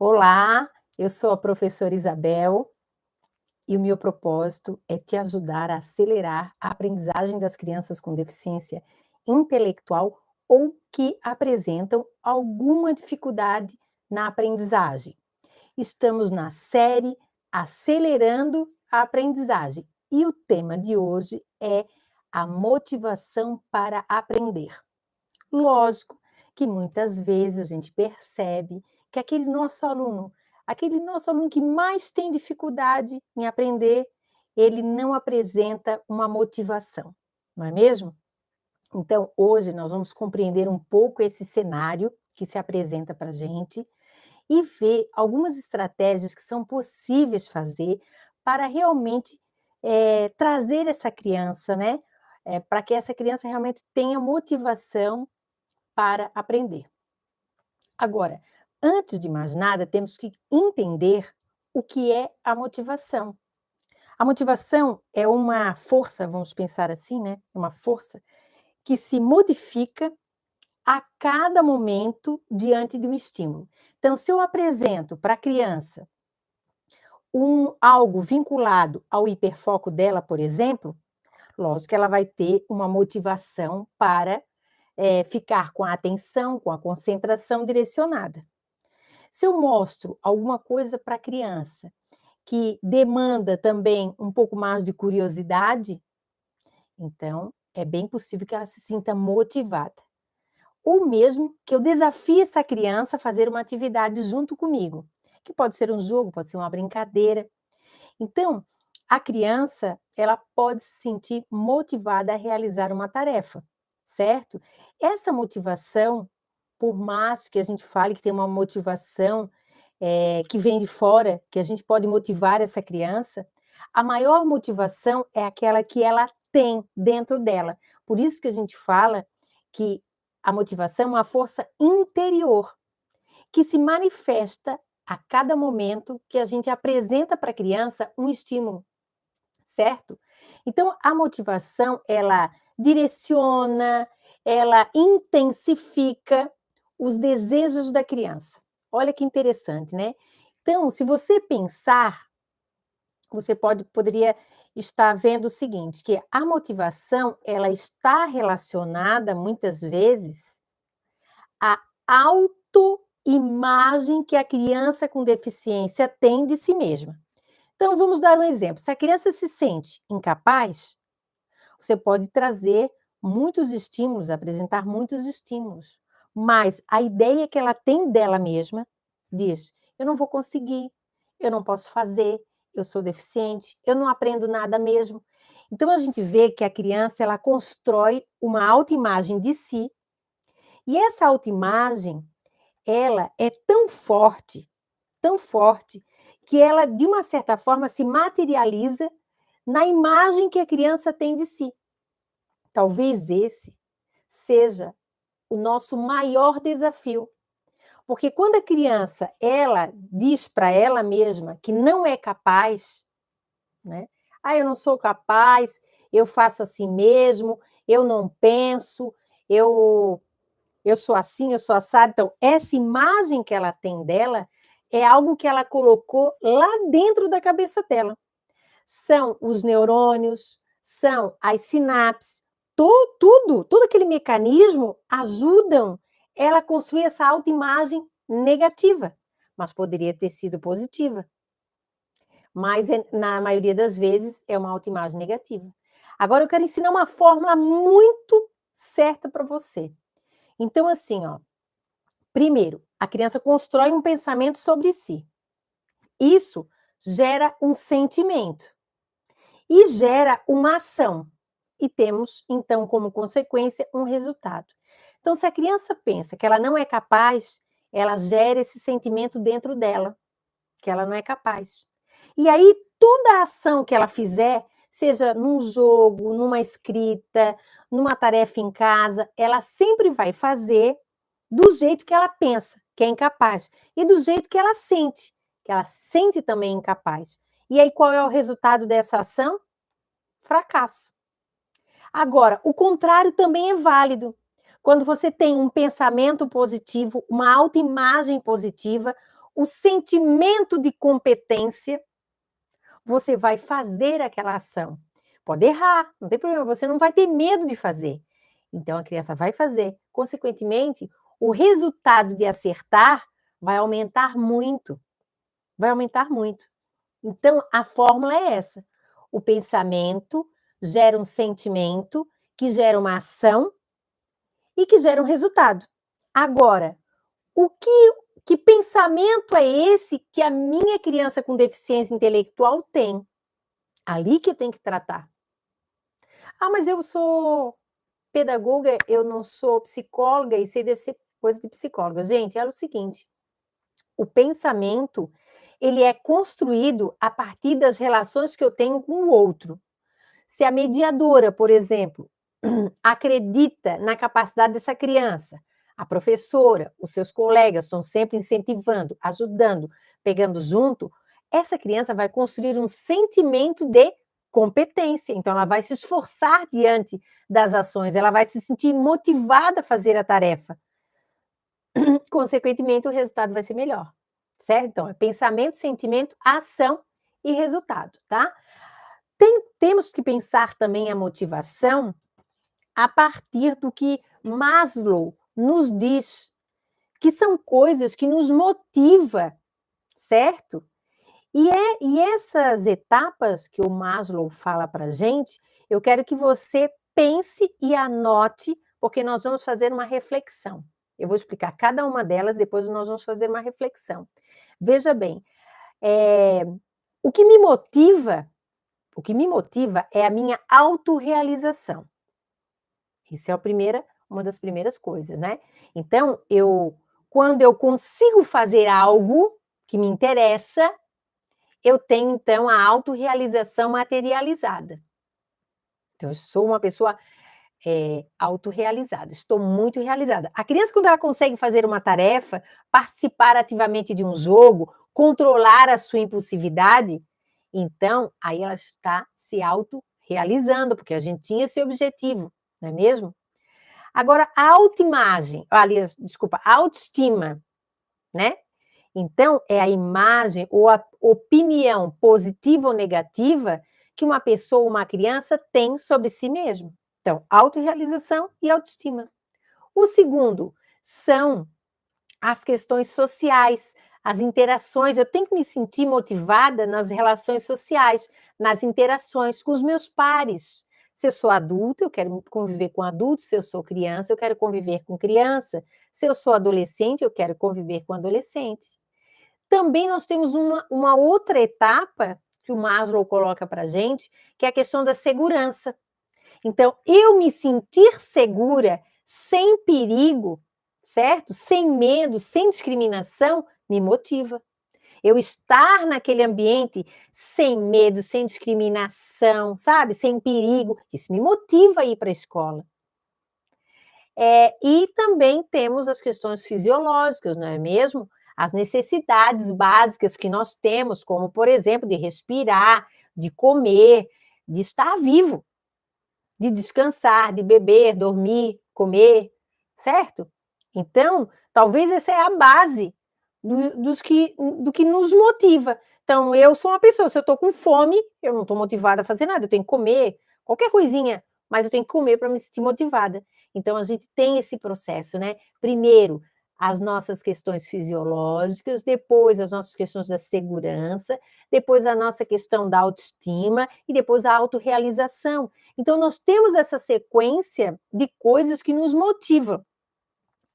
Olá, eu sou a professora Isabel e o meu propósito é te ajudar a acelerar a aprendizagem das crianças com deficiência intelectual ou que apresentam alguma dificuldade na aprendizagem. Estamos na série Acelerando a Aprendizagem e o tema de hoje é a motivação para aprender. Lógico que muitas vezes a gente percebe que aquele nosso aluno que mais tem dificuldade em aprender, ele não apresenta uma motivação, não é mesmo? Então, hoje nós vamos compreender um pouco esse cenário que se apresenta para a gente e ver algumas estratégias que são possíveis fazer para realmente trazer essa criança, né? Para que essa criança realmente tenha motivação para aprender. Agora, antes de mais nada, temos que entender o que é a motivação. A motivação é uma força, vamos pensar assim, né? Uma força que se modifica a cada momento diante de um estímulo. Então, se eu apresento para a criança algo vinculado ao hiperfoco dela, por exemplo, lógico que ela vai ter uma motivação para ficar com a atenção, com a concentração direcionada. Se eu mostro alguma coisa para a criança que demanda também um pouco mais de curiosidade, então é bem possível que ela se sinta motivada. Ou mesmo que eu desafie essa criança a fazer uma atividade junto comigo, que pode ser um jogo, pode ser uma brincadeira. Então, a criança, ela pode se sentir motivada a realizar uma tarefa, certo? Essa motivação, por mais que a gente fale que tem uma motivação, que vem de fora, que a gente pode motivar essa criança, a maior motivação é aquela que ela tem dentro dela. Por isso que a gente fala que a motivação é uma força interior, que se manifesta a cada momento que a gente apresenta para a criança um estímulo, certo? Então, a motivação, ela direciona, ela intensifica os desejos da criança. Olha que interessante, né? Então, se você pensar, você poderia estar vendo o seguinte, que a motivação, ela está relacionada, muitas vezes, à autoimagem que a criança com deficiência tem de si mesma. Então, vamos dar um exemplo. Se a criança se sente incapaz, você pode trazer muitos estímulos, apresentar muitos estímulos, mas a ideia que ela tem dela mesma diz: eu não vou conseguir, eu não posso fazer, eu sou deficiente, eu não aprendo nada mesmo. Então a gente vê que a criança ela constrói uma autoimagem de si, e essa autoimagem ela é tão forte, que ela de uma certa forma se materializa na imagem que a criança tem de si. Talvez esse seja o nosso maior desafio, porque quando a criança, ela diz para ela mesma que não é capaz, né? "Ah, eu não sou capaz, eu faço assim mesmo, eu não penso, eu eu sou assim, eu sou assado". Então, essa imagem que ela tem dela, é algo que ela colocou lá dentro da cabeça dela. São os neurônios, são as sinapses, todo aquele mecanismo ajudam ela a construir essa autoimagem negativa, mas poderia ter sido positiva. Mas na maioria das vezes é uma autoimagem negativa. Agora eu quero ensinar uma fórmula muito certa para você. Então assim, ó, primeiro, a criança constrói um pensamento sobre si. Isso gera um sentimento. E gera uma ação. E temos, então, como consequência, um resultado. Então, se a criança pensa que ela não é capaz, ela gera esse sentimento dentro dela, que ela não é capaz. E aí, toda a ação que ela fizer, seja num jogo, numa escrita, numa tarefa em casa, ela sempre vai fazer do jeito que ela pensa, que é incapaz, e do jeito que ela se sente também incapaz. E aí, qual é o resultado dessa ação? Fracasso. Agora, o contrário também é válido. Quando você tem um pensamento positivo, uma autoimagem positiva, o sentimento de competência, você vai fazer aquela ação. Pode errar, não tem problema, você não vai ter medo de fazer. Então a criança vai fazer. Consequentemente, o resultado de acertar vai aumentar muito. Vai aumentar muito. Então a fórmula é essa: o pensamento gera um sentimento, que gera uma ação e que gera um resultado. Agora, que pensamento é esse que a minha criança com deficiência intelectual tem? Ali que eu tenho que tratar. Ah, mas eu sou pedagoga, eu não sou psicóloga, isso aí deve ser coisa de psicóloga. Gente, é o seguinte, o pensamento, ele é construído a partir das relações que eu tenho com o outro. Se a mediadora, por exemplo, acredita na capacidade dessa criança, a professora, os seus colegas estão sempre incentivando, ajudando, pegando junto, essa criança vai construir um sentimento de competência. Então, ela vai se esforçar diante das ações, ela vai se sentir motivada a fazer a tarefa. Consequentemente, o resultado vai ser melhor, certo? Então, é pensamento, sentimento, ação e resultado, tá? Temos que pensar também a motivação a partir do que Maslow nos diz, que são coisas que nos motiva, certo? E essas etapas que o Maslow fala para a gente, eu quero que você pense e anote, porque nós vamos fazer uma reflexão. Eu vou explicar cada uma delas, depois nós vamos fazer uma reflexão. Veja bem, o que me motiva é a minha autorrealização. Isso é uma das primeiras coisas, né? Então, quando eu consigo fazer algo que me interessa, eu tenho, então, a autorrealização materializada. Então, eu sou uma pessoa autorrealizada, estou muito realizada. A criança, quando ela consegue fazer uma tarefa, participar ativamente de um jogo, controlar a sua impulsividade, então, aí ela está se autorrealizando, porque a gente tinha esse objetivo, não é mesmo? Agora, a autoimagem, aliás, desculpa, a autoestima, né? Então, é a imagem ou a opinião positiva ou negativa que uma pessoa, uma criança tem sobre si mesmo. Então, autorrealização e autoestima. O segundo são as questões sociais, as interações. Eu tenho que me sentir motivada nas relações sociais, nas interações com os meus pares. Se eu sou adulta, eu quero conviver com adultos. Se eu sou criança, eu quero conviver com criança. Se eu sou adolescente, eu quero conviver com adolescente. Também nós temos uma outra etapa que o Maslow coloca para a gente, que é a questão da segurança. Então, eu me sentir segura, sem perigo, certo? Sem medo, sem discriminação, me motiva. Eu estar naquele ambiente sem medo, sem discriminação, sabe? Sem perigo, isso me motiva a ir para a escola. E também temos as questões fisiológicas, não é mesmo? As necessidades básicas que nós temos, como, por exemplo, de respirar, de comer, de estar vivo, de descansar, de beber, dormir, comer, certo? Então, talvez essa é a base do que nos motiva. Então, eu sou uma pessoa, se eu estou com fome, eu não estou motivada a fazer nada, eu tenho que comer, qualquer coisinha, mas eu tenho que comer para me sentir motivada. Então, a gente tem esse processo, né? Primeiro, as nossas questões fisiológicas, depois as nossas questões da segurança, depois a nossa questão da autoestima e depois a autorrealização. Então, nós temos essa sequência de coisas que nos motivam.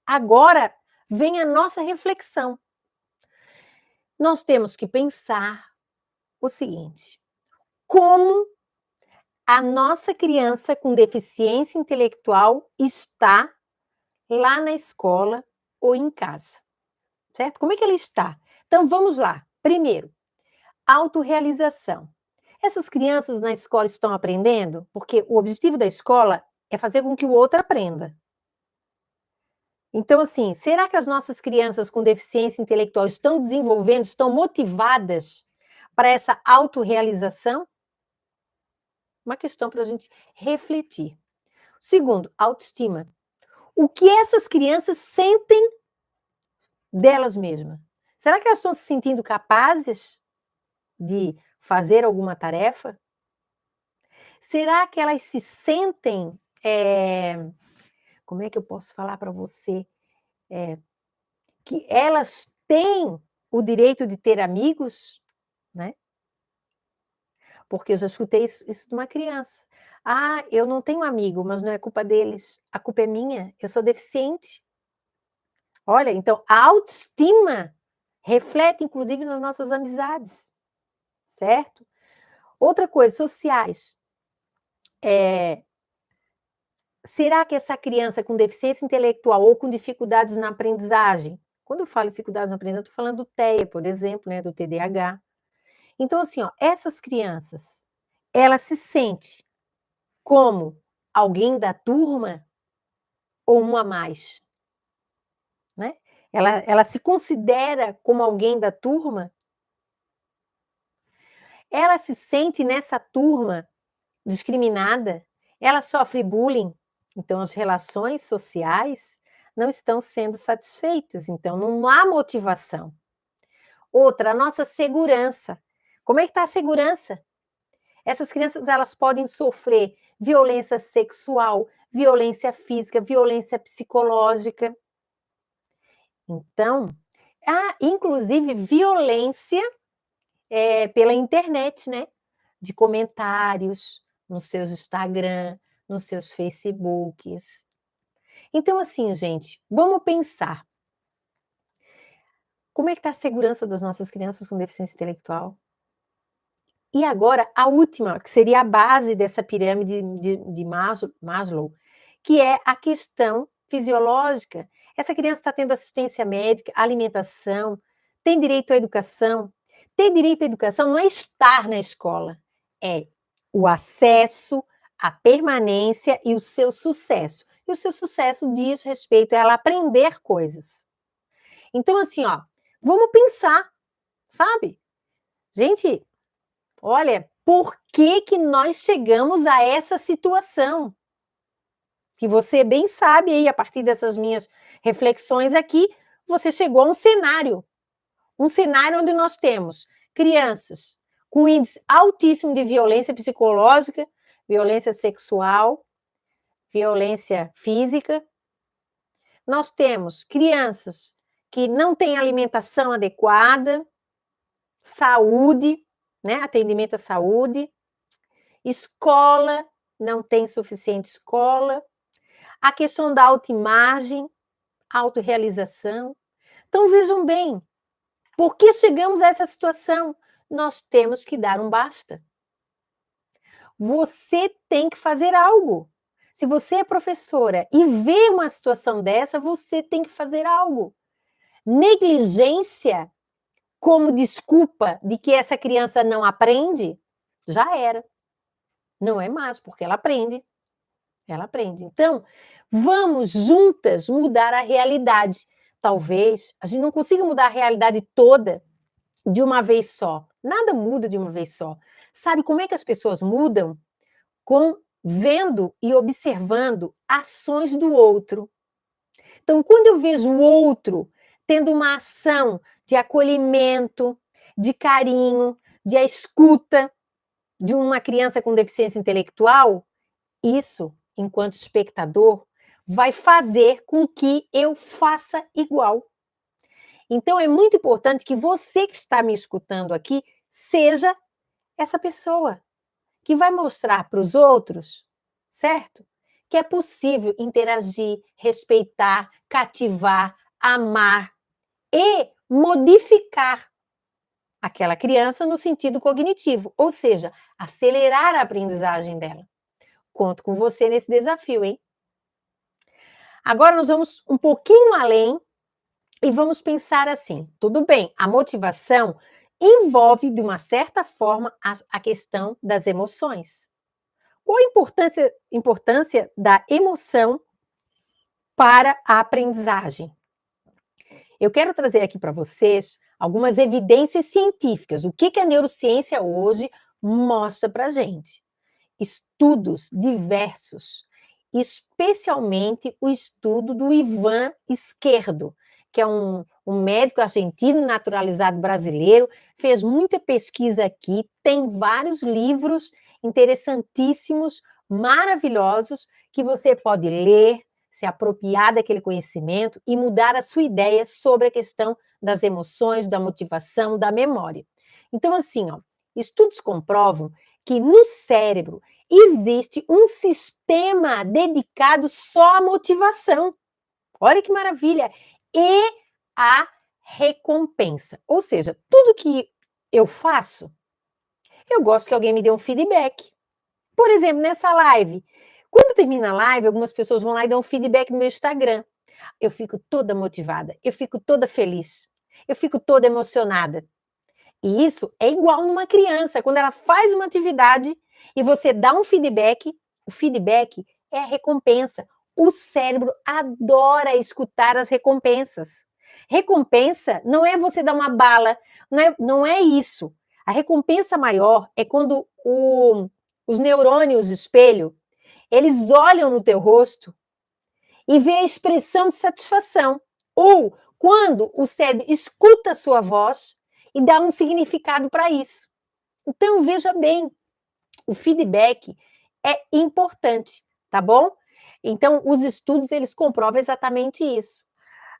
Agora vem a nossa reflexão. Nós temos que pensar o seguinte: como a nossa criança com deficiência intelectual está lá na escola ou em casa, certo? Como é que ela está? Então vamos lá. Primeiro, autorrealização. Essas crianças na escola estão aprendendo? Porque o objetivo da escola é fazer com que o outro aprenda. Então, assim, será que as nossas crianças com deficiência intelectual estão desenvolvendo, estão motivadas para essa autorrealização? Uma questão para a gente refletir. Segundo, autoestima. O que essas crianças sentem delas mesmas? Será que elas estão se sentindo capazes de fazer alguma tarefa? Será que elas se sentem, como é que eu posso falar para você? Que elas têm o direito de ter amigos, né? Porque eu já escutei isso de uma criança. "Ah, eu não tenho amigo, mas não é culpa deles, a culpa é minha, eu sou deficiente". Olha, então a autoestima reflete inclusive nas nossas amizades, certo? Outra coisa, sociais. Eh, Será que essa criança com deficiência intelectual ou com dificuldades na aprendizagem, quando eu falo dificuldades na aprendizagem, eu estou falando do TEA, por exemplo, né, do TDAH. Então, assim, ó, essas crianças, ela se sente como alguém da turma ou uma a mais, né? Ela se considera como alguém da turma? Ela se sente nessa turma discriminada? Ela sofre bullying? Então as relações sociais não estão sendo satisfeitas, então não há motivação. Outra, a nossa segurança. Como é que está a segurança? Essas crianças, elas podem sofrer violência sexual, violência física, violência psicológica. Então, inclusive violência, pela internet, né, de comentários nos seus Instagram, nos seus Facebooks. Então, assim, gente, vamos pensar, como é que está a segurança das nossas crianças com deficiência intelectual? E agora a última, que seria a base dessa pirâmide de Maslow, que é a questão fisiológica. Essa criança está tendo assistência médica, alimentação, tem direito à educação. Ter direito à educação não é estar na escola, é o acesso, a permanência e o seu sucesso. E o seu sucesso diz respeito a ela aprender coisas. Então, assim, ó, vamos pensar, sabe? Gente, olha, por que que nós chegamos a essa situação? Que você bem sabe aí, a partir dessas minhas reflexões aqui, você chegou a um cenário onde nós temos crianças com índice altíssimo de violência psicológica, violência sexual, violência física. Nós temos crianças que não têm alimentação adequada, saúde, né, atendimento à saúde. Escola, não tem suficiente escola. A questão da autoimagem, autorrealização. Então, vejam bem, por que chegamos a essa situação? Nós temos que dar um basta. Você tem que fazer algo. Se você é professora e vê uma situação dessa, você tem que fazer algo. Negligência como desculpa de que essa criança não aprende, já era. Não é mais, porque ela aprende. Ela aprende. Então, vamos juntas mudar a realidade. Talvez a gente não consiga mudar a realidade toda de uma vez só. Nada muda de uma vez só. Sabe como é que as pessoas mudam? Com vendo e observando ações do outro. Então, quando eu vejo o outro tendo uma ação de acolhimento, de carinho, de escuta de uma criança com deficiência intelectual, isso, enquanto espectador, vai fazer com que eu faça igual. Então, é muito importante que você que está me escutando aqui seja essa pessoa que vai mostrar para os outros, certo? Que é possível interagir, respeitar, cativar, amar e modificar aquela criança no sentido cognitivo, ou seja, acelerar a aprendizagem dela. Conto com você nesse desafio, hein? Agora nós vamos um pouquinho além e vamos pensar assim: tudo bem, a motivação envolve, de uma certa forma, a questão das emoções. Qual a importância da emoção para a aprendizagem? Eu quero trazer aqui para vocês algumas evidências científicas. O que a neurociência hoje mostra para a gente? Estudos diversos, especialmente o estudo do Ivan Esquerdo, que é um um médico argentino naturalizado brasileiro, fez muita pesquisa aqui, tem vários livros interessantíssimos, maravilhosos, que você pode ler, se apropriar daquele conhecimento e mudar a sua ideia sobre a questão das emoções, da motivação, da memória. Então, assim, ó, estudos comprovam que no cérebro existe um sistema dedicado só à motivação. Olha que maravilha! E a recompensa. Ou seja, tudo que eu faço, eu gosto que alguém me dê um feedback. Por exemplo, nessa live, quando termina a live, algumas pessoas vão lá e dão um feedback no meu Instagram. Eu fico toda motivada, eu fico toda feliz, eu fico toda emocionada. E isso é igual numa criança, quando ela faz uma atividade e você dá um feedback, o feedback é a recompensa. O cérebro adora escutar as recompensas. Recompensa não é você dar uma bala, não é isso. A recompensa maior é quando os neurônios espelho, eles olham no teu rosto e vê a expressão de satisfação. Ou quando o cérebro escuta a sua voz e dá um significado para isso. Então, veja bem, o feedback é importante, tá bom? Então, os estudos, eles comprovam exatamente isso.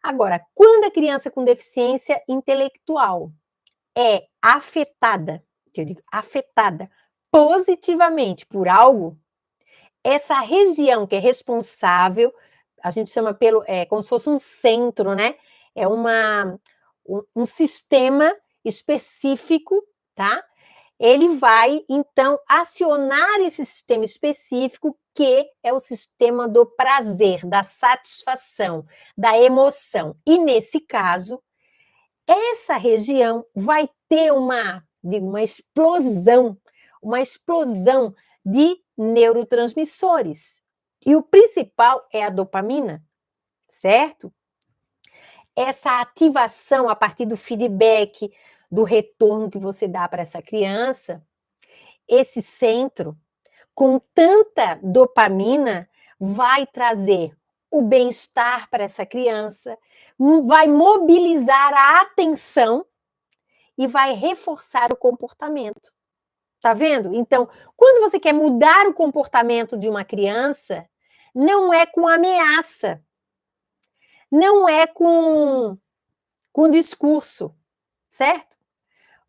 Agora, quando a criança com deficiência intelectual é afetada, que eu digo afetada positivamente por algo, essa região que é responsável, a gente chama como se fosse um centro, né? É um sistema específico, tá? Ele vai, então, acionar esse sistema específico, que é o sistema do prazer, da satisfação, da emoção. E, nesse caso, essa região vai ter uma explosão de neurotransmissores. E o principal é a dopamina, certo? Essa ativação a partir do feedback, do retorno que você dá para essa criança, esse centro, com tanta dopamina, vai trazer o bem-estar para essa criança, vai mobilizar a atenção e vai reforçar o comportamento. Tá vendo? Então, quando você quer mudar o comportamento de uma criança, não é com ameaça, não é com discurso, certo?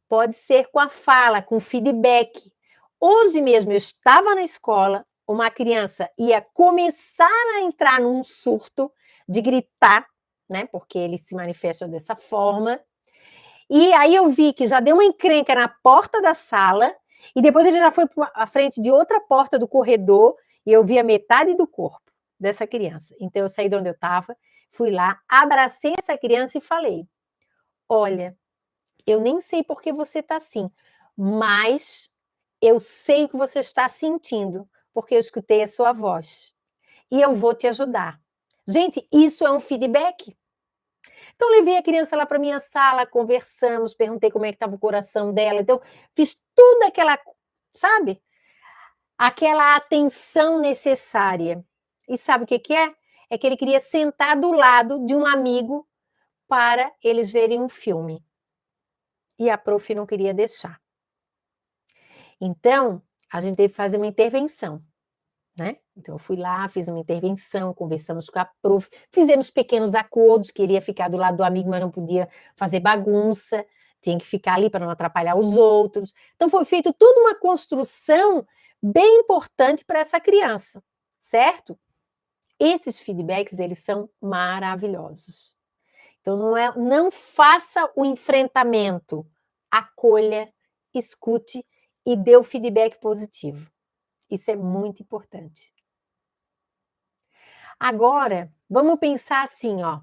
Pode ser com a fala, com feedback. Hoje mesmo eu estava na escola, uma criança ia começar a entrar num surto de gritar, né? Porque ele se manifesta dessa forma. E aí eu vi que já deu uma encrenca na porta da sala, e depois ele já foi à frente de outra porta do corredor, e eu vi a metade do corpo dessa criança. Então eu saí de onde eu estava, fui lá, abracei essa criança e falei: olha, eu nem sei por que você está assim, mas eu sei o que você está sentindo, porque eu escutei a sua voz. E eu vou te ajudar. Gente, isso é um feedback. Então, levei a criança lá para minha sala, conversamos, perguntei como é que estava o coração dela. Então, fiz tudo aquela, sabe? Aquela atenção necessária. E sabe o que que é? É que ele queria sentar do lado de um amigo para eles verem um filme. E a prof não queria deixar. Então, a gente teve que fazer uma intervenção, né? Então, eu fui lá, fiz uma intervenção, conversamos com a prof, fizemos pequenos acordos, queria ficar do lado do amigo, mas não podia fazer bagunça, tinha que ficar ali para não atrapalhar os outros. Então, foi feito toda uma construção bem importante para essa criança, certo? Esses feedbacks, eles são maravilhosos. Então, não faça o enfrentamento, acolha, escute e dê o feedback positivo. Isso é muito importante. Agora, vamos pensar assim, ó.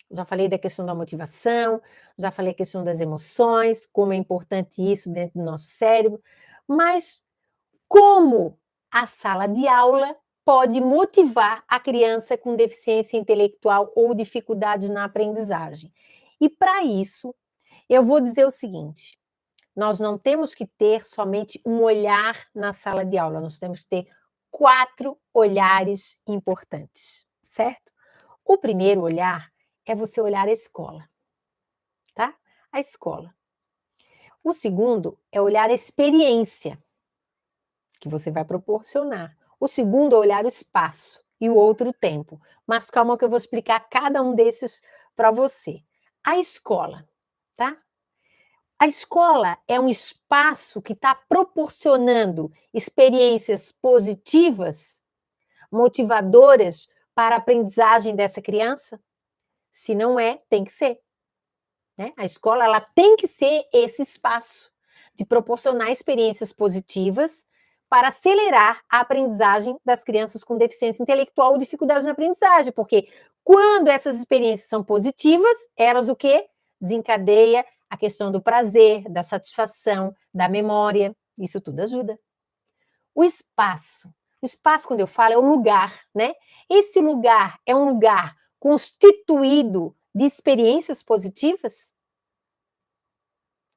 Já falei da questão da motivação, já falei a questão das emoções, como é importante isso dentro do nosso cérebro, mas como a sala de aula pode motivar a criança com deficiência intelectual ou dificuldades na aprendizagem? E para isso, eu vou dizer o seguinte: nós não temos que ter somente um olhar na sala de aula, nós temos que ter 4 olhares importantes, certo? O primeiro olhar é você olhar a escola. a escola. O segundo é olhar a experiência que você vai proporcionar. O segundo é olhar o espaço e o outro o tempo. Mas calma que eu vou explicar cada um desses para você. A escola, tá? A escola é um espaço que está proporcionando experiências positivas, motivadoras para a aprendizagem dessa criança? Se não é, tem que ser. Né? A escola ela tem que ser esse espaço de proporcionar experiências positivas para acelerar a aprendizagem das crianças com deficiência intelectual ou dificuldades na aprendizagem, porque quando essas experiências são positivas, elas o quê? Desencadeia a questão do prazer, da satisfação, da memória, isso tudo ajuda. O espaço, quando eu falo, é o lugar, né? Esse lugar é um lugar constituído de experiências positivas?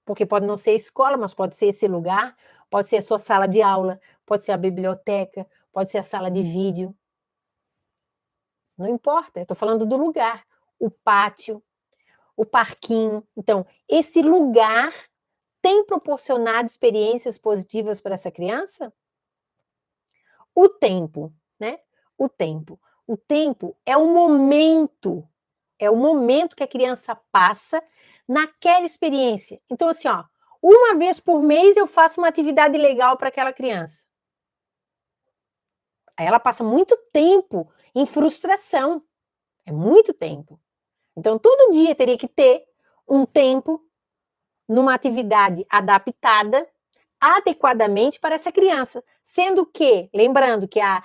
Porque pode não ser escola, mas pode ser esse lugar, pode ser a sua sala de aula, pode ser a biblioteca, pode ser a sala de vídeo. Não importa, eu estou falando do lugar. O pátio, o parquinho. Então, esse lugar tem proporcionado experiências positivas para essa criança? O tempo, né? O tempo. O tempo é o momento que a criança passa naquela experiência. Então, assim, ó, uma vez por mês eu faço uma atividade legal para aquela criança. Aí ela passa muito tempo em frustração. É muito tempo. Então, todo dia teria que ter um tempo numa atividade adaptada adequadamente para essa criança. Sendo que, lembrando que a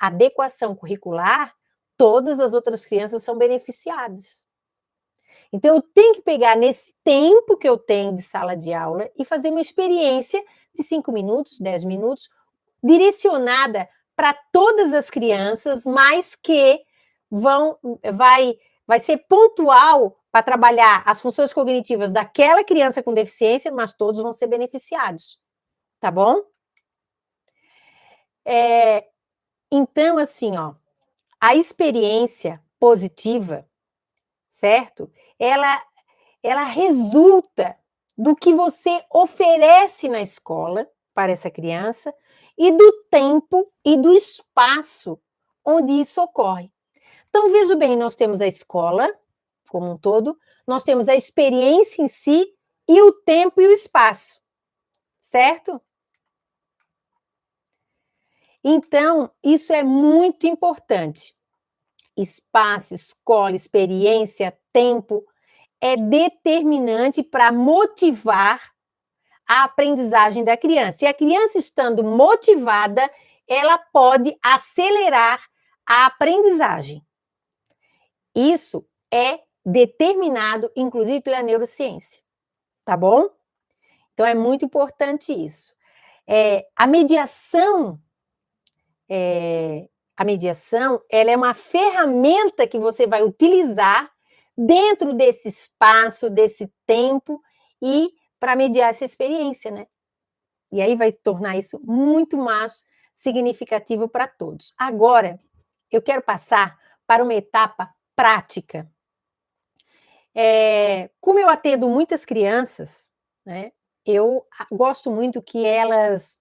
adequação curricular, todas as outras crianças são beneficiadas. Então, eu tenho que pegar nesse tempo que eu tenho de sala de aula e fazer uma experiência de 5 minutos, 10 minutos, direcionada para todas as crianças, mas que vai ser pontual para trabalhar as funções cognitivas daquela criança com deficiência, mas todos vão ser beneficiados. Tá bom? Então, assim, ó, a experiência positiva, certo? Ela resulta do que você oferece na escola para essa criança e do tempo e do espaço onde isso ocorre. Então, veja bem, nós temos a escola como um todo, nós temos a experiência em si e o tempo e o espaço, certo? Então, isso é muito importante. Espaço, escola, experiência, tempo é determinante para motivar a aprendizagem da criança. E a criança estando motivada, ela pode acelerar a aprendizagem. Isso é determinado, inclusive, pela neurociência. Tá bom? Então, é muito importante isso. A mediação, ela é uma ferramenta que você vai utilizar dentro desse espaço, desse tempo, e para mediar essa experiência, né? E aí vai tornar isso muito mais significativo para todos. Agora, eu quero passar para uma etapa prática. Como eu atendo muitas crianças, né, eu gosto muito que elas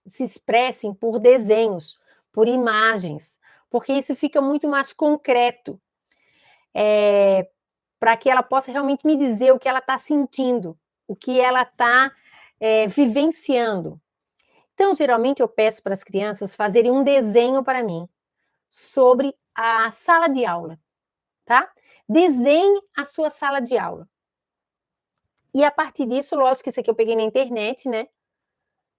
se expressem por desenhos, por imagens, porque isso fica muito mais concreto, para que ela possa realmente me dizer o que ela está sentindo, o que ela está vivenciando. Então, geralmente, eu peço para as crianças fazerem um desenho para mim sobre a sala de aula, tá? Desenhe a sua sala de aula. E a partir disso, lógico que isso aqui eu peguei na internet, né?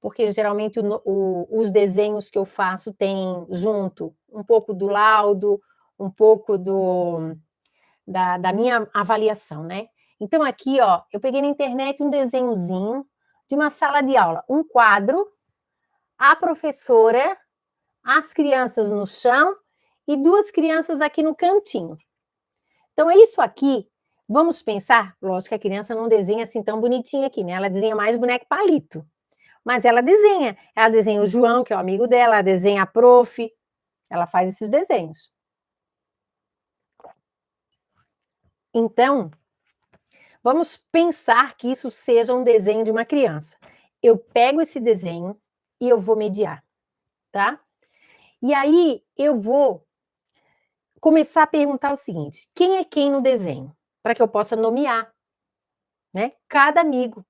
Porque geralmente os desenhos que eu faço tem junto um pouco do laudo, um pouco da minha avaliação, né? Então, aqui, ó, eu peguei na internet um desenhozinho de uma sala de aula, um quadro, a professora, as crianças no chão e 2 crianças aqui no cantinho. Então, é isso aqui. Vamos pensar, lógico que a criança não desenha assim tão bonitinho aqui, né? Ela desenha mais boneco palito. Mas ela desenha o João, que é o amigo dela, ela desenha a prof, ela faz esses desenhos. Então, Vamos pensar que isso seja um desenho de uma criança. Eu pego esse desenho e eu vou mediar, tá? E aí eu vou começar a perguntar o seguinte: quem é quem no desenho? Para que eu possa nomear, né, cada amigo.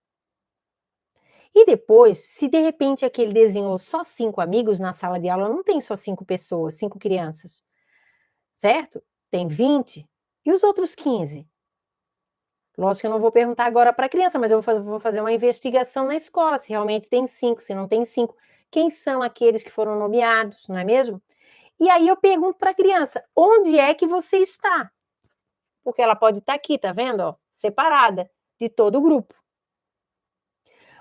E depois, se de repente aquele desenhou só 5 amigos na sala de aula, não tem só 5 pessoas, 5 crianças, certo? Tem 20 e os outros 15? Lógico que eu não vou perguntar agora para a criança, mas eu vou fazer uma investigação na escola, se realmente tem 5, se não tem 5, quem são aqueles que foram nomeados, não é mesmo? E aí eu pergunto para a criança: onde é que você está? Porque ela pode estar aqui, tá vendo, ó, separada de todo o grupo.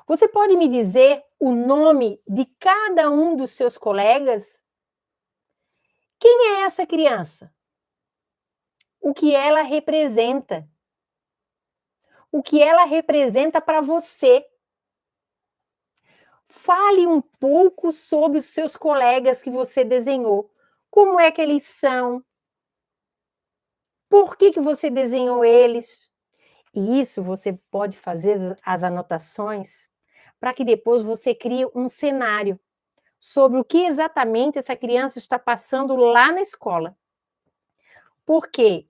Você pode me dizer o nome de cada um dos seus colegas? Quem é essa criança? O que ela representa? O que ela representa para você? Fale um pouco sobre os seus colegas que você desenhou. Como é que eles são? Por que você desenhou eles? E isso você pode fazer as anotações para que depois você crie um cenário sobre o que exatamente essa criança está passando lá na escola. Porque,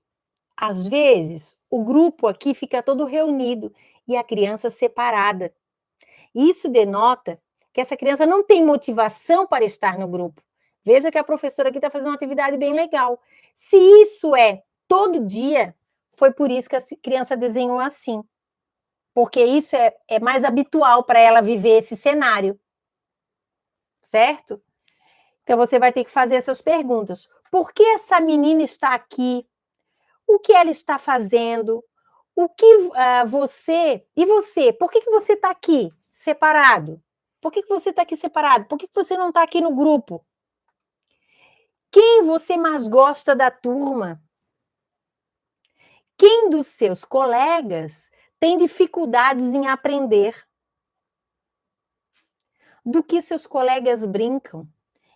às vezes, o grupo aqui fica todo reunido e a criança separada. Isso denota que essa criança não tem motivação para estar no grupo. Veja que a professora aqui está fazendo uma atividade bem legal. Se isso é todo dia, foi por isso que a criança desenhou assim. Porque isso é mais habitual para ela viver esse cenário. Certo? Então você vai ter que fazer essas perguntas. Por que essa menina está aqui? O que ela está fazendo? O que você... E você? Por que você está aqui separado? Por que você está aqui separado? Por que você não está aqui no grupo? Quem você mais gosta da turma? Quem dos seus colegas tem dificuldades em aprender? Do que seus colegas brincam?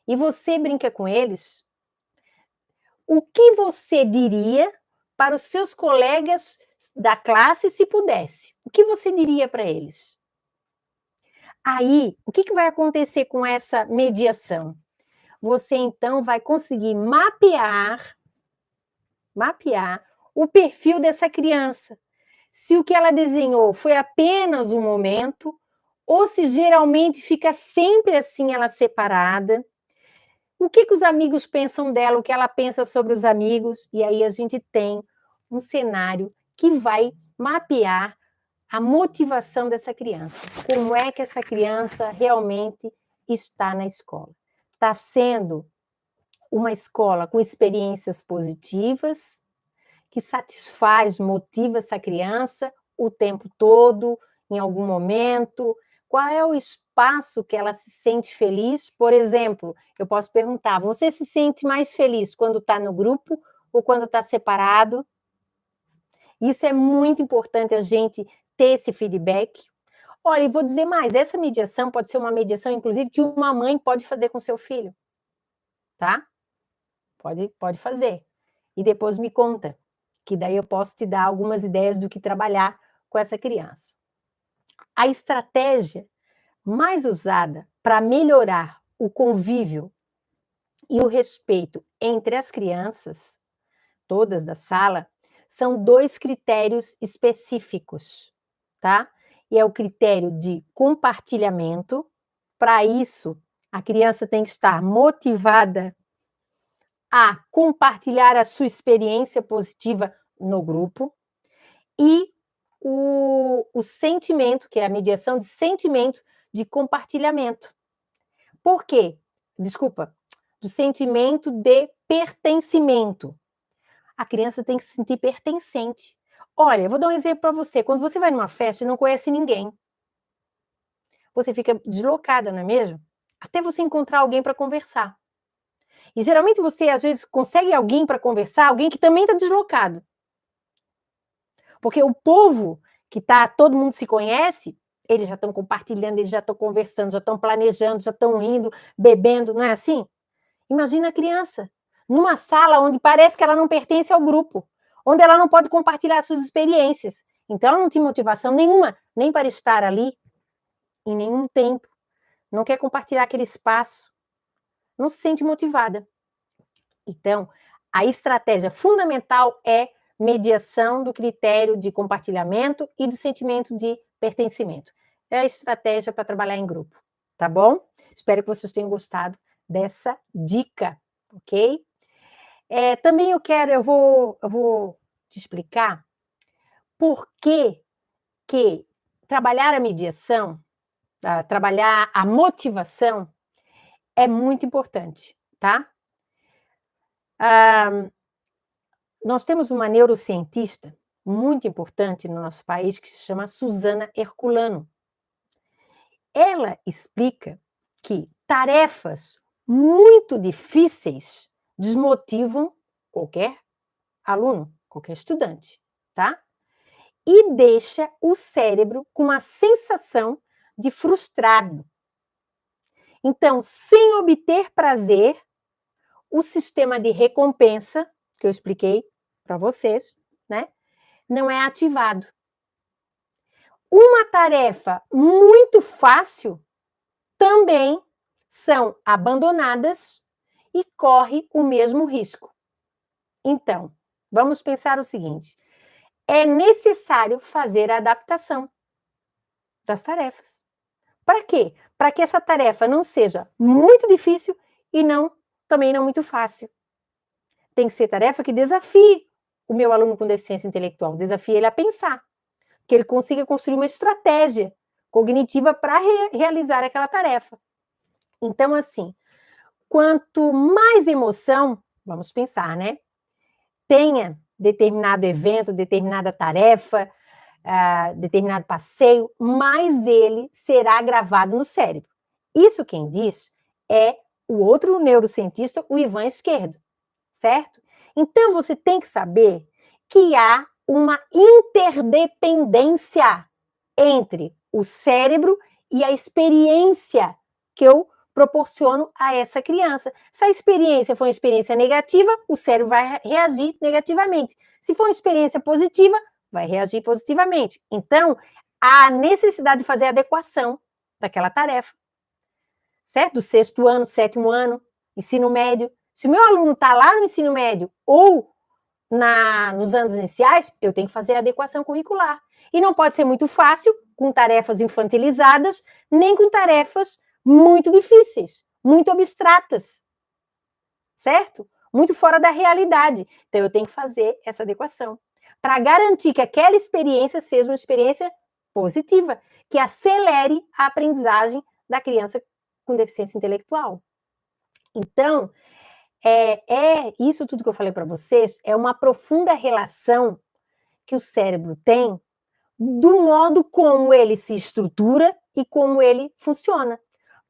E você brinca com eles? O que você diria para os seus colegas da classe se pudesse? O que você diria para eles? Aí, o que vai acontecer com essa mediação? Você então vai conseguir mapear o perfil dessa criança. Se o que ela desenhou foi apenas um momento, ou se geralmente fica sempre assim, ela separada. O que os amigos pensam dela, o que ela pensa sobre os amigos, e aí a gente tem um cenário que vai mapear a motivação dessa criança. Como é que essa criança realmente está na escola? Está sendo uma escola com experiências positivas, que satisfaz, motiva essa criança o tempo todo, em algum momento? Qual é o espaço que ela se sente feliz? Por exemplo, eu posso perguntar: você se sente mais feliz quando está no grupo ou quando está separado? Isso é muito importante a gente ter esse feedback. Olha, e vou dizer mais, essa mediação pode ser uma mediação, inclusive, que uma mãe pode fazer com seu filho, tá? Pode fazer. E depois me conta, que daí eu posso te dar algumas ideias do que trabalhar com essa criança. A estratégia mais usada para melhorar o convívio e o respeito entre as crianças, todas da sala, são 2 critérios específicos, tá? E é o critério de compartilhamento. Para isso, a criança tem que estar motivada a compartilhar a sua experiência positiva no grupo, e o sentimento, que é a mediação de sentimento de compartilhamento. Por quê? Desculpa, do sentimento de pertencimento. A criança tem que se sentir pertencente. Olha, eu vou dar um exemplo para você. Quando você vai numa festa e não conhece ninguém, você fica deslocada, não é mesmo? Até você encontrar alguém para conversar. E geralmente você, às vezes, consegue alguém para conversar, alguém que também está deslocado. Porque o povo que está, todo mundo se conhece, eles já estão compartilhando, eles já estão conversando, já estão planejando, já estão rindo, bebendo, não é assim? Imagina a criança, numa sala onde parece que ela não pertence ao grupo, onde ela não pode compartilhar suas experiências. Então, ela não tem motivação nenhuma, nem para estar ali, em nenhum tempo. Não quer compartilhar aquele espaço. Não se sente motivada. Então, a estratégia fundamental é mediação do critério de compartilhamento e do sentimento de pertencimento. É a estratégia para trabalhar em grupo, tá bom? Espero que vocês tenham gostado dessa dica, ok? Também eu vou te explicar por que trabalhar a mediação, trabalhar a motivação é muito importante, tá? Nós temos uma neurocientista muito importante no nosso país que se chama Susana Herculano. Ela explica que tarefas muito difíceis desmotivam qualquer aluno, qualquer estudante, tá? E deixa o cérebro com uma sensação de frustrado. Então, sem obter prazer, o sistema de recompensa, que eu expliquei para vocês, né, não é ativado. Uma tarefa muito fácil também são abandonadas e corre o mesmo risco. Então, vamos pensar o seguinte: é necessário fazer a adaptação das tarefas. Para quê? Para que essa tarefa não seja muito difícil e também não muito fácil. Tem que ser tarefa que desafie o meu aluno com deficiência intelectual, desafie ele a pensar, que ele consiga construir uma estratégia cognitiva para realizar aquela tarefa. Então, assim, quanto mais emoção, vamos pensar, né? Tenha determinado evento, determinada tarefa, determinado passeio, mais ele será gravado no cérebro. Isso quem diz é o outro neurocientista, o Ivan Esquerdo, certo? Então, você tem que saber que há uma interdependência entre o cérebro e a experiência que eu proporciono a essa criança. Se a experiência for uma experiência negativa, o cérebro vai reagir negativamente. Se for uma experiência positiva, vai reagir positivamente. Então, há necessidade de fazer a adequação daquela tarefa, certo? Do 6º ano, 7º ano, ensino médio. Se o meu aluno está lá no ensino médio ou nos anos iniciais, eu tenho que fazer a adequação curricular. E não pode ser muito fácil, com tarefas infantilizadas, nem com tarefas muito difíceis, muito abstratas, certo? Muito fora da realidade. Então, eu tenho que fazer essa adequação para garantir que aquela experiência seja uma experiência positiva, que acelere a aprendizagem da criança com deficiência intelectual. Então, isso tudo que eu falei para vocês é uma profunda relação que o cérebro tem do modo como ele se estrutura e como ele funciona.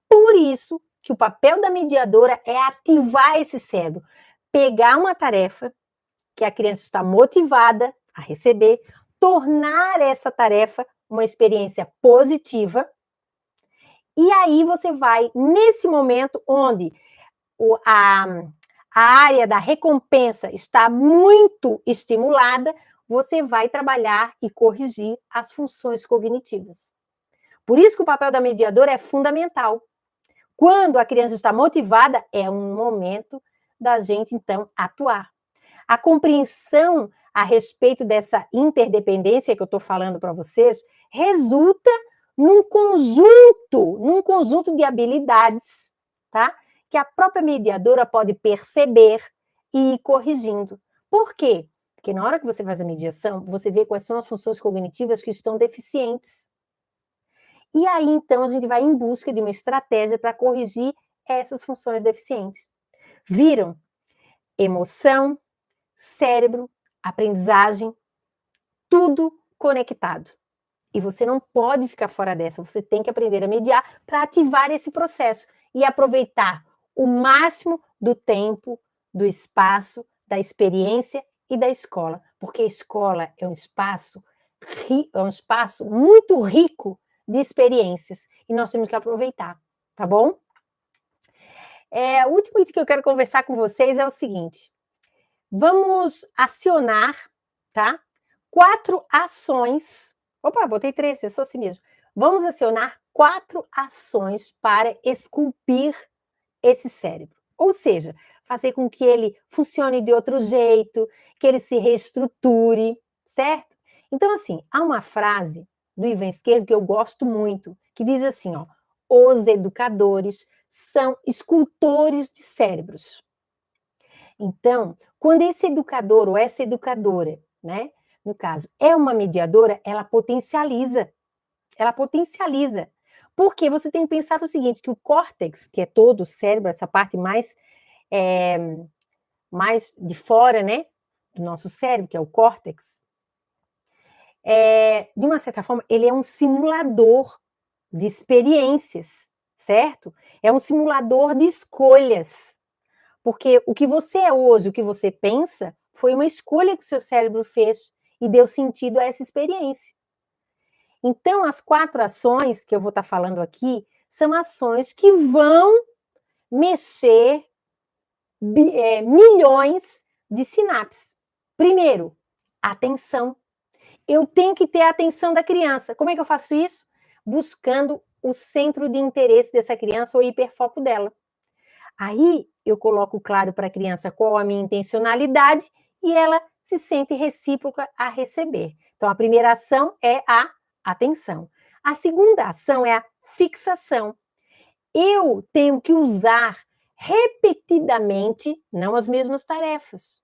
Por isso que o papel da mediadora é ativar esse cérebro, pegar uma tarefa que a criança está motivada a receber, tornar essa tarefa uma experiência positiva, e aí você vai, nesse momento onde a área da recompensa está muito estimulada, você vai trabalhar e corrigir as funções cognitivas. Por isso que o papel da mediadora é fundamental. Quando a criança está motivada, é um momento da gente, então, atuar. A compreensão a respeito dessa interdependência que eu estou falando para vocês resulta num conjunto de habilidades, tá? Que a própria mediadora pode perceber e ir corrigindo. Por quê? Porque na hora que você faz a mediação, você vê quais são as funções cognitivas que estão deficientes. E aí, então, a gente vai em busca de uma estratégia para corrigir essas funções deficientes. Viram? Emoção, cérebro, aprendizagem, tudo conectado. E você não pode ficar fora dessa, você tem que aprender a mediar para ativar esse processo e aproveitar o máximo do tempo, do espaço, da experiência e da escola, porque a escola é um espaço muito rico de experiências e nós temos que aproveitar, tá bom? O último item que eu quero conversar com vocês é o seguinte: vamos acionar, tá? 4 ações. Opa, botei 3, eu sou assim mesmo. Vamos acionar 4 ações para esculpir esse cérebro. Ou seja, fazer com que ele funcione de outro jeito, que ele se reestruture, certo? Então, assim, há uma frase do Ivan Esquerdo que eu gosto muito, que diz assim, ó: os educadores são escultores de cérebros. Então, quando esse educador ou essa educadora, né, no caso, é uma mediadora, ela potencializa. Ela potencializa. Porque você tem que pensar o seguinte, que o córtex, que é todo o cérebro, essa parte mais de fora, né, do nosso cérebro, que é o córtex, de uma certa forma, ele é um simulador de experiências, certo? É um simulador de escolhas. Porque o que você é hoje, o que você pensa, foi uma escolha que o seu cérebro fez e deu sentido a essa experiência. Então, as 4 ações que eu vou estar falando aqui são ações que vão mexer milhões de sinapses. Primeiro, atenção. Eu tenho que ter a atenção da criança. Como é que eu faço isso? Buscando o centro de interesse dessa criança ou o hiperfoco dela. Aí eu coloco claro para a criança qual a minha intencionalidade e ela se sente recíproca a receber. Então, a primeira ação é a atenção. A segunda ação é a fixação. Eu tenho que usar repetidamente, não as mesmas tarefas,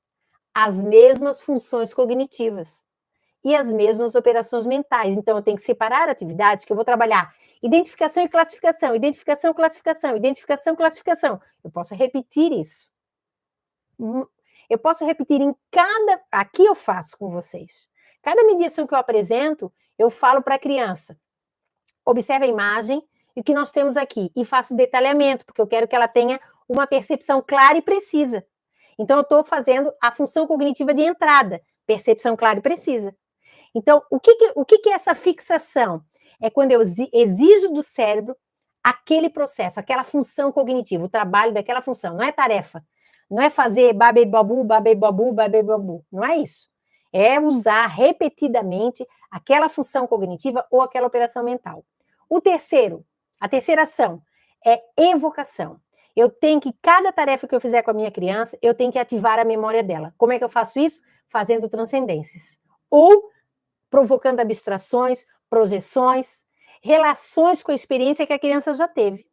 as mesmas funções cognitivas e as mesmas operações mentais. Então, eu tenho que separar atividades que eu vou trabalhar identificação e classificação, identificação, classificação, identificação, classificação. Eu posso repetir isso. Eu posso repetir em cada. Aqui eu faço com vocês. Cada mediação que eu apresento, eu falo para a criança: observe a imagem e o que nós temos aqui. E faço detalhamento, porque eu quero que ela tenha uma percepção clara e precisa. Então, eu estou fazendo a função cognitiva de entrada, percepção clara e precisa. Então, o que é essa fixação? É quando eu exijo do cérebro aquele processo, aquela função cognitiva, o trabalho daquela função. Não é tarefa. Não é fazer babu, babu. Não é isso. É usar repetidamente aquela função cognitiva ou aquela operação mental. A terceira ação é evocação. Eu tenho que, cada tarefa que eu fizer com a minha criança, eu tenho que ativar a memória dela. Como é que eu faço isso? Fazendo transcendências. Ou provocando abstrações, projeções, relações com a experiência que a criança já teve.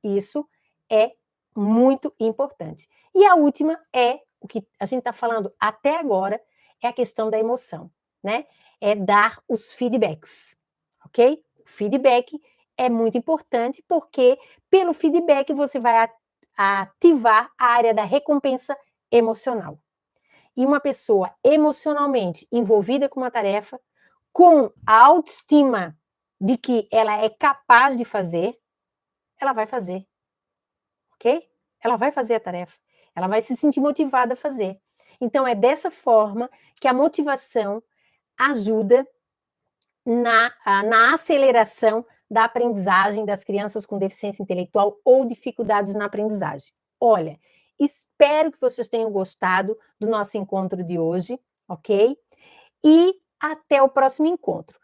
Isso é muito importante. E a última é, o que a gente está falando até agora, é a questão da emoção, né? É dar os feedbacks, ok? O feedback é muito importante porque pelo feedback você vai ativar a área da recompensa emocional. E uma pessoa emocionalmente envolvida com uma tarefa, com a autoestima de que ela é capaz de fazer, ela vai fazer, ok? Ela vai fazer a tarefa, ela vai se sentir motivada a fazer. Então, é dessa forma que a motivação ajuda na aceleração da aprendizagem das crianças com deficiência intelectual ou dificuldades na aprendizagem. Olha, espero que vocês tenham gostado do nosso encontro de hoje, ok? E até o próximo encontro.